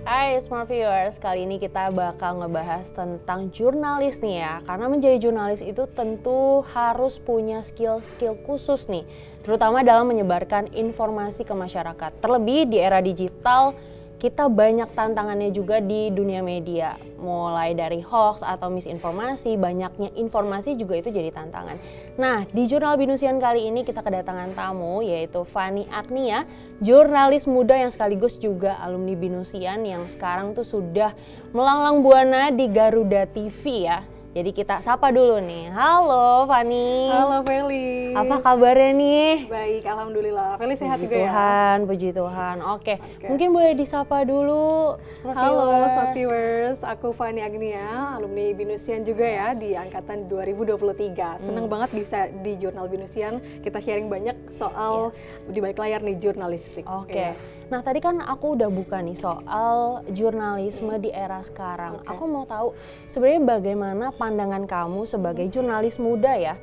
Hai Smart Viewers, kali ini kita bakal ngebahas tentang jurnalis nih ya. Karena menjadi jurnalis itu tentu harus punya skill-skill khusus nih, terutama dalam menyebarkan informasi ke masyarakat. Terlebih di era digital, kita banyak tantangannya juga di dunia media. Mulai dari hoax atau misinformasi, banyaknya informasi juga itu jadi tantangan. Nah, di Jurnal Binusian kali ini kita kedatangan tamu yaitu Fanny Agnia, jurnalis muda yang sekaligus juga alumni Binusian yang sekarang tuh sudah melanglang buana di Garuda TV ya. Jadi kita sapa dulu nih. Halo Fanny. Halo Felis. Apa kabarnya nih? Baik, alhamdulillah. Felis sehat Puji juga Tuhan, puji Tuhan. Oke, mungkin boleh disapa dulu. Halo Smart Viewers, aku Fanny Agnia, alumni Binusian juga ya di angkatan 2023. Senang banget bisa di Jurnal Binusian, kita sharing banyak soal di balik layar nih jurnalistik. Oke. Nah tadi kan aku udah buka nih soal jurnalisme di era sekarang. Aku mau tahu sebenarnya bagaimana pandangan kamu sebagai jurnalis muda ya.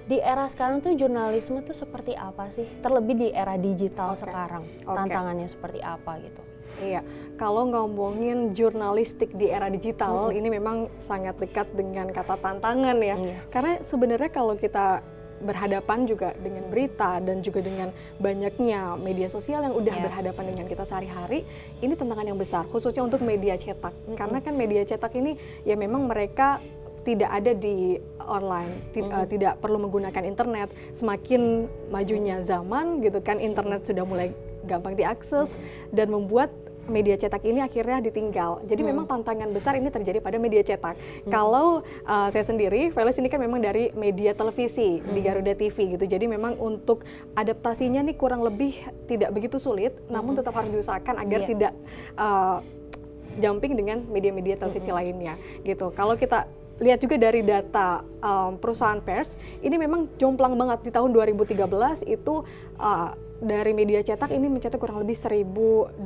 Di era sekarang tuh jurnalisme tuh seperti apa sih? Terlebih di era digital sekarang. Tantangannya seperti apa gitu? Iya, kalau ngomongin jurnalistik di era digital ini memang sangat dekat dengan kata tantangan ya. Karena sebenarnya kalau kita berhadapan juga dengan berita dan juga dengan banyaknya media sosial yang udah berhadapan dengan kita sehari-hari, ini tantangan yang besar khususnya untuk media cetak. Karena kan media cetak ini ya memang mereka tidak ada di online, tidak perlu menggunakan internet. Semakin majunya zaman gitu kan, internet sudah mulai gampang diakses dan membuat media cetak ini akhirnya ditinggal. Jadi memang tantangan besar ini terjadi pada media cetak. Kalau saya sendiri, Felis ini kan memang dari media televisi di Garuda TV gitu. Jadi memang untuk adaptasinya nih kurang lebih tidak begitu sulit, namun tetap harus diusahakan agar tidak jumping dengan media-media televisi lainnya gitu. Kalau kita lihat juga dari data perusahaan pers, ini memang jomplang banget. Di tahun 2013 itu dari media cetak ini mencetak kurang lebih 1.200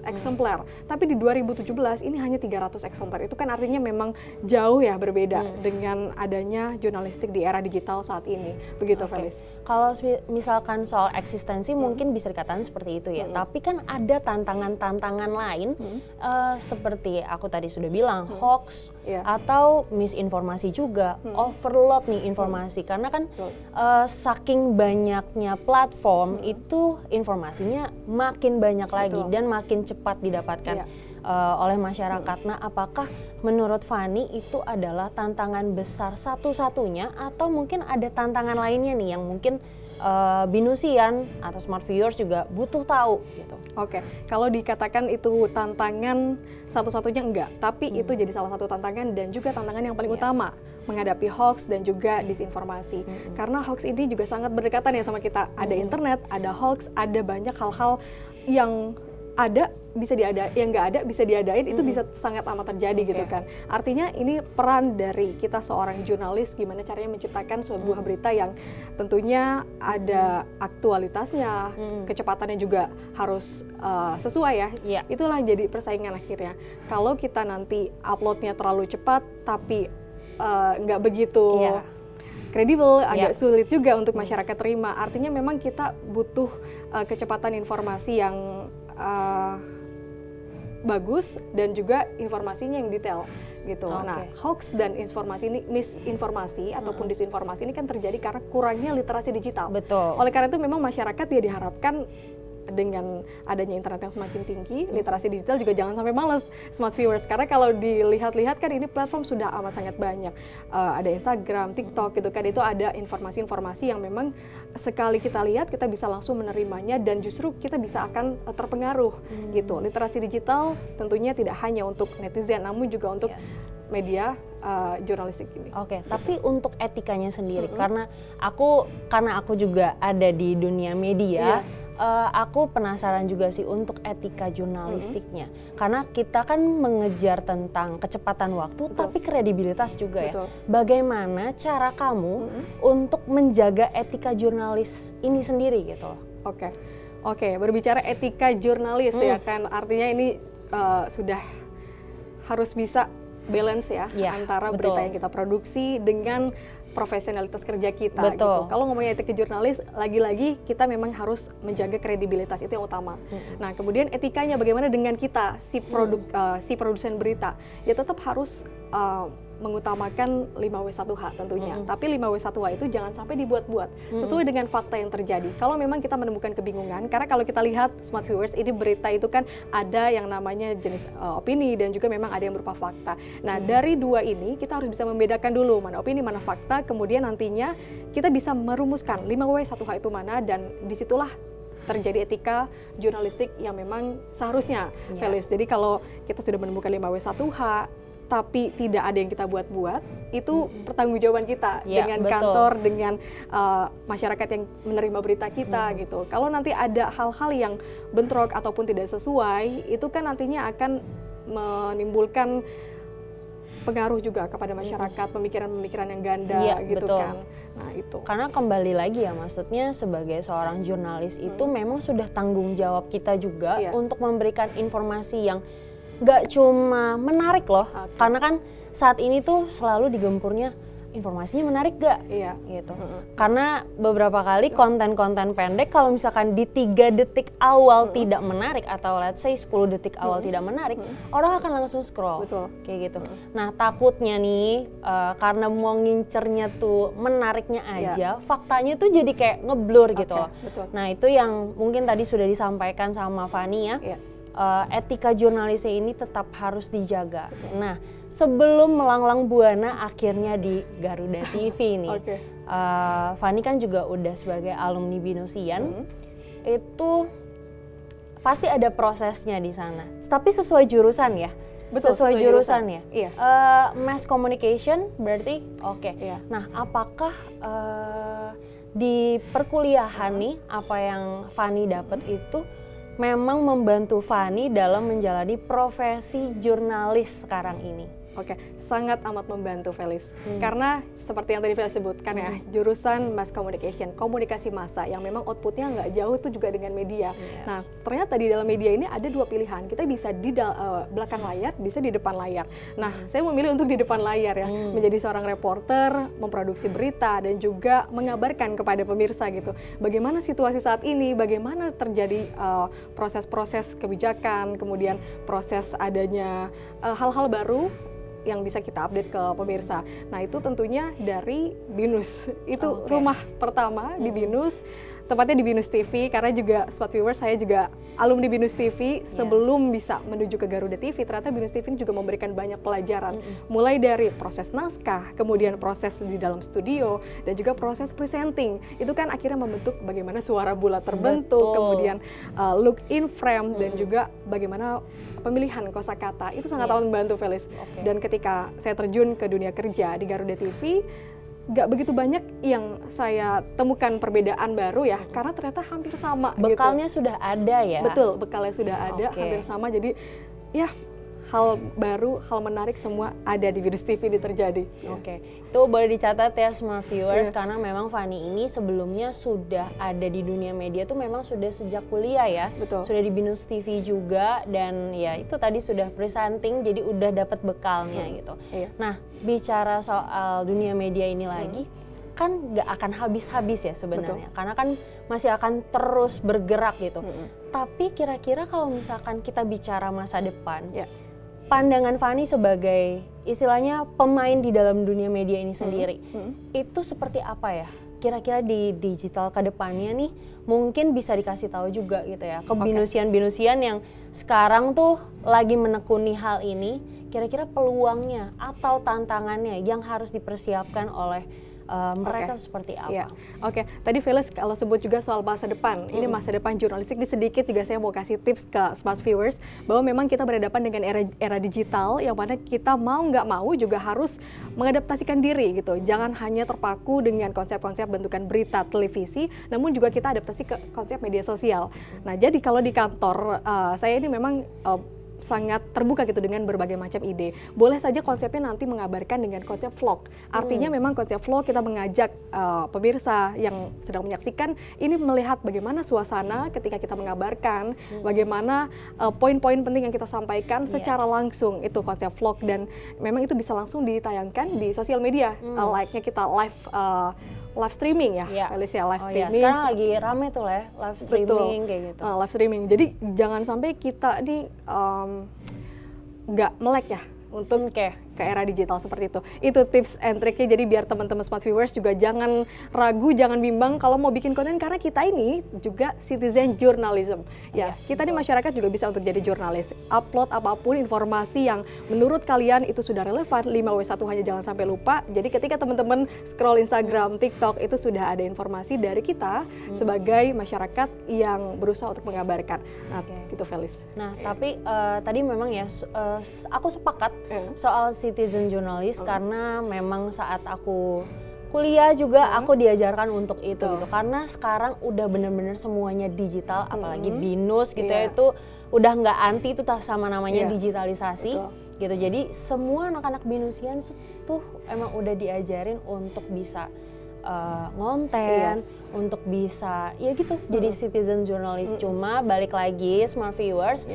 eksemplar. Tapi di 2017 ini hanya 300 eksemplar. Itu kan artinya memang jauh ya berbeda dengan adanya jurnalistik di era digital saat ini. Begitu Felis. Kalau misalkan soal eksistensi mungkin bisa dikatakan seperti itu ya. Tapi kan ada tantangan-tantangan lain seperti aku tadi sudah bilang, hoax atau misinformasi juga, overload nih informasi. Karena kan saking banyaknya platform itu informasinya makin banyak lagi dan makin cepat didapatkan oleh masyarakat. Nah, apakah menurut Fanny itu adalah tantangan besar satu-satunya atau mungkin ada tantangan lainnya nih yang mungkin Binusian atau Smart Viewers juga butuh tahu gitu? Oke, kalau dikatakan itu tantangan satu-satunya enggak, tapi itu jadi salah satu tantangan dan juga tantangan yang paling utama menghadapi hoax dan juga disinformasi. Karena hoax ini juga sangat berdekatan ya sama kita. Ada internet, ada hoax, ada banyak hal-hal yang ada bisa diadain, yang nggak ada bisa diadain, itu bisa sangat amat terjadi gitu kan. Artinya ini peran dari kita seorang jurnalis, gimana caranya menciptakan sebuah berita yang tentunya ada aktualitasnya, kecepatannya juga harus sesuai ya. Itulah jadi persaingan akhirnya. Kalau kita nanti uploadnya terlalu cepat tapi nggak begitu kredibel, agak sulit juga untuk masyarakat terima. Artinya memang kita butuh kecepatan informasi yang bagus dan juga informasinya yang detail gitu. Nah, hoax dan informasi ini, misinformasi ataupun disinformasi ini kan terjadi karena kurangnya literasi digital. Betul. Oleh karena itu memang masyarakat ya diharapkan dengan adanya internet yang semakin tinggi, literasi digital juga jangan sampai males Smart Viewers, karena kalau dilihat-lihat kan ini platform sudah amat sangat banyak. Ada Instagram, TikTok gitu kan, itu ada informasi-informasi yang memang sekali kita lihat kita bisa langsung menerimanya dan justru kita bisa akan terpengaruh gitu. Literasi digital tentunya tidak hanya untuk netizen namun juga untuk media jurnalistik ini. Tapi untuk etikanya sendiri, karena aku juga ada di dunia media, aku penasaran juga sih untuk etika jurnalistiknya. Karena kita kan mengejar tentang kecepatan waktu, tapi kredibilitas juga ya. Bagaimana cara kamu untuk menjaga etika jurnalis ini sendiri gitu loh? Oke, berbicara etika jurnalis ya kan, artinya ini sudah harus bisa balance ya antara berita yang kita produksi dengan profesionalitas kerja kita. Betul. Gitu. Kalau ngomongin etika jurnalis, lagi-lagi kita memang harus menjaga kredibilitas, itu yang utama. Nah, kemudian etikanya bagaimana dengan kita si produsen berita, ya tetap harus mengutamakan 5W1H tentunya. Tapi 5W1H itu jangan sampai dibuat-buat, sesuai dengan fakta yang terjadi. Kalau memang kita menemukan kebingungan, karena kalau kita lihat Smart Viewers, ini berita itu kan ada yang namanya jenis opini dan juga memang ada yang berupa fakta. Nah, dari dua ini kita harus bisa membedakan dulu mana opini, mana fakta, kemudian nantinya kita bisa merumuskan 5W1H itu mana, dan disitulah terjadi etika jurnalistik yang memang seharusnya, Felis. Jadi kalau kita sudah menemukan 5W1H, tapi tidak ada yang kita buat-buat, itu pertanggungjawaban kita dengan kantor, dengan masyarakat yang menerima berita kita gitu. Kalau nanti ada hal-hal yang bentrok ataupun tidak sesuai, itu kan nantinya akan menimbulkan pengaruh juga kepada masyarakat, pemikiran-pemikiran yang ganda gitu kan. Nah, itu. Karena kembali lagi ya, maksudnya sebagai seorang jurnalis itu memang sudah tanggung jawab kita juga untuk memberikan informasi yang gak cuma menarik loh, karena kan saat ini tuh selalu digempurnya informasinya menarik gak? Gitu. Karena beberapa kali konten-konten pendek kalau misalkan di 3 detik awal tidak menarik, atau let's say 10 detik awal tidak menarik, orang akan langsung scroll. Kayak gitu. Nah, takutnya nih karena mau ngincernya tuh menariknya aja, faktanya tuh jadi kayak ngeblur gitu loh. Nah, itu yang mungkin tadi sudah disampaikan sama Fani ya. Etika jurnalisnya ini tetap harus dijaga. Nah, sebelum melanglang buana akhirnya di Garuda TV nih, Fani kan juga udah sebagai alumni Binosian, itu pasti ada prosesnya di sana. Tapi sesuai jurusan ya? Betul, sesuai jurusan ya? Iya. Mass communication berarti oke. Nah, apakah di perkuliahan nih, apa yang Fani dapat itu memang membantu Fani dalam menjalani profesi jurnalis sekarang ini? Oke, sangat amat membantu, Felis. Karena seperti yang tadi Felis sebutkan ya, jurusan mass communication, komunikasi massa, yang memang outputnya nggak jauh itu juga dengan media. Nah, ternyata di dalam media ini ada dua pilihan. Kita bisa di belakang layar, bisa di depan layar. Nah, saya memilih untuk di depan layar ya, menjadi seorang reporter, memproduksi berita, dan juga mengabarkan kepada pemirsa gitu. Bagaimana situasi saat ini, bagaimana terjadi proses-proses kebijakan, kemudian proses adanya hal-hal baru yang bisa kita update ke pemirsa. Nah, itu tentunya dari BINUS. Itu rumah pertama di BINUS, tepatnya di BINUS TV, karena juga Smart Viewers, saya juga alumni BINUS TV. Sebelum bisa menuju ke Garuda TV, ternyata BINUS TV juga memberikan banyak pelajaran. Mulai dari proses naskah, kemudian proses di dalam studio, dan juga proses presenting. Itu kan akhirnya membentuk bagaimana suara bulat terbentuk, kemudian look in frame, dan juga bagaimana pemilihan kosakata. Itu sangat amat membantu, Felis. Dan ketika saya terjun ke dunia kerja di Garuda TV, nggak begitu banyak yang saya temukan perbedaan baru ya, karena ternyata hampir sama. Bekalnya sudah ada ya? Betul, bekalnya sudah ada, hampir sama. Jadi ya, hal baru, hal menarik semua ada di BINUS TV ini terjadi. Itu boleh dicatat ya Smart Viewers, karena memang Fani ini sebelumnya sudah ada di dunia media tuh memang sudah sejak kuliah ya. Sudah di BINUS TV juga, dan ya itu tadi sudah presenting, jadi udah dapat bekalnya gitu. Nah, bicara soal dunia media ini lagi, kan nggak akan habis-habis ya sebenarnya, karena kan masih akan terus bergerak gitu. Tapi kira-kira kalau misalkan kita bicara masa depan, pandangan Fani sebagai istilahnya pemain di dalam dunia media ini sendiri, itu seperti apa ya? Kira-kira di digital ke depannya nih, mungkin bisa dikasih tahu juga gitu ya, ke binusian-binusian yang sekarang tuh lagi menekuni hal ini, kira-kira peluangnya atau tantangannya yang harus dipersiapkan oleh mereka seperti apa? Tadi Felis kalau sebut juga soal masa depan, ini masa depan jurnalistik, di sedikit juga saya mau kasih tips ke Smart Viewers bahwa memang kita berhadapan dengan era digital yang mana kita mau nggak mau juga harus mengadaptasikan diri gitu. Jangan hanya terpaku dengan konsep-konsep bentukan berita televisi, namun juga kita adaptasi ke konsep media sosial. Nah, jadi kalau di kantor saya ini memang sangat terbuka gitu dengan berbagai macam ide. Boleh saja konsepnya nanti mengabarkan dengan konsep vlog. Artinya memang konsep vlog kita mengajak pemirsa yang sedang menyaksikan ini melihat bagaimana suasana ketika kita mengabarkan, bagaimana poin-poin penting yang kita sampaikan secara langsung, itu konsep vlog. Dan memang itu bisa langsung ditayangkan di sosial media, like-nya kita live streaming ya, Alicia, live streaming. Sekarang lagi rame tuh lah, live streaming kayak gitu. Live streaming. Jadi jangan sampai kita ini nggak melek ya untuk ke era digital seperti itu. Itu tips and triknya, jadi biar teman-teman smart viewers juga jangan ragu, jangan bimbang kalau mau bikin konten, karena kita ini juga citizen journalism. Ya, kita di masyarakat juga bisa untuk jadi jurnalis. Upload apapun informasi yang menurut kalian itu sudah relevan, 5W1 hanya jangan sampai lupa. Jadi ketika teman-teman scroll Instagram, TikTok, itu sudah ada informasi dari kita sebagai masyarakat yang berusaha untuk mengabarkan. Nah, gitu Felis. Nah, tapi tadi memang ya aku sepakat soal citizen journalist karena memang saat aku kuliah juga aku diajarkan untuk itu gitu, karena sekarang udah bener-bener semuanya digital, apalagi BINUS gitu ya, itu udah nggak anti itu sama namanya digitalisasi gitu. Jadi semua anak-anak BINUSian tuh emang udah diajarin untuk bisa ngonten, untuk bisa ya gitu jadi citizen journalist. Cuma balik lagi smart viewers,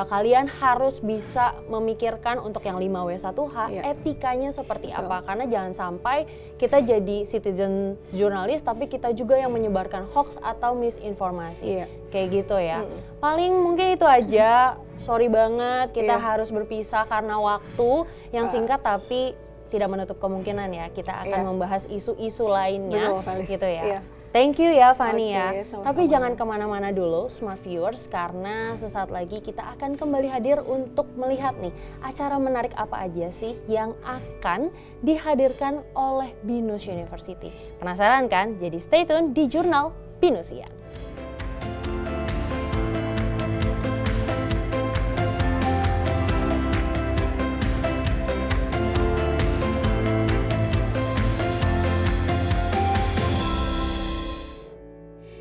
kalian harus bisa memikirkan untuk yang 5W1H etikanya seperti apa, karena jangan sampai kita jadi citizen journalist tapi kita juga yang menyebarkan hoax atau misinformasi kayak gitu ya. Paling mungkin itu aja. Sorry banget kita harus berpisah karena waktu yang singkat, tapi tidak menutup kemungkinan ya kita akan membahas isu-isu lainnya. Gitu ya. Thank you ya Fani ya. Sama-sama. Tapi jangan kemana-mana dulu smart viewers, karena sesaat lagi kita akan kembali hadir untuk melihat nih acara menarik apa aja sih yang akan dihadirkan oleh BINUS University. Penasaran kan? Jadi stay tune di Jurnal BINUSian.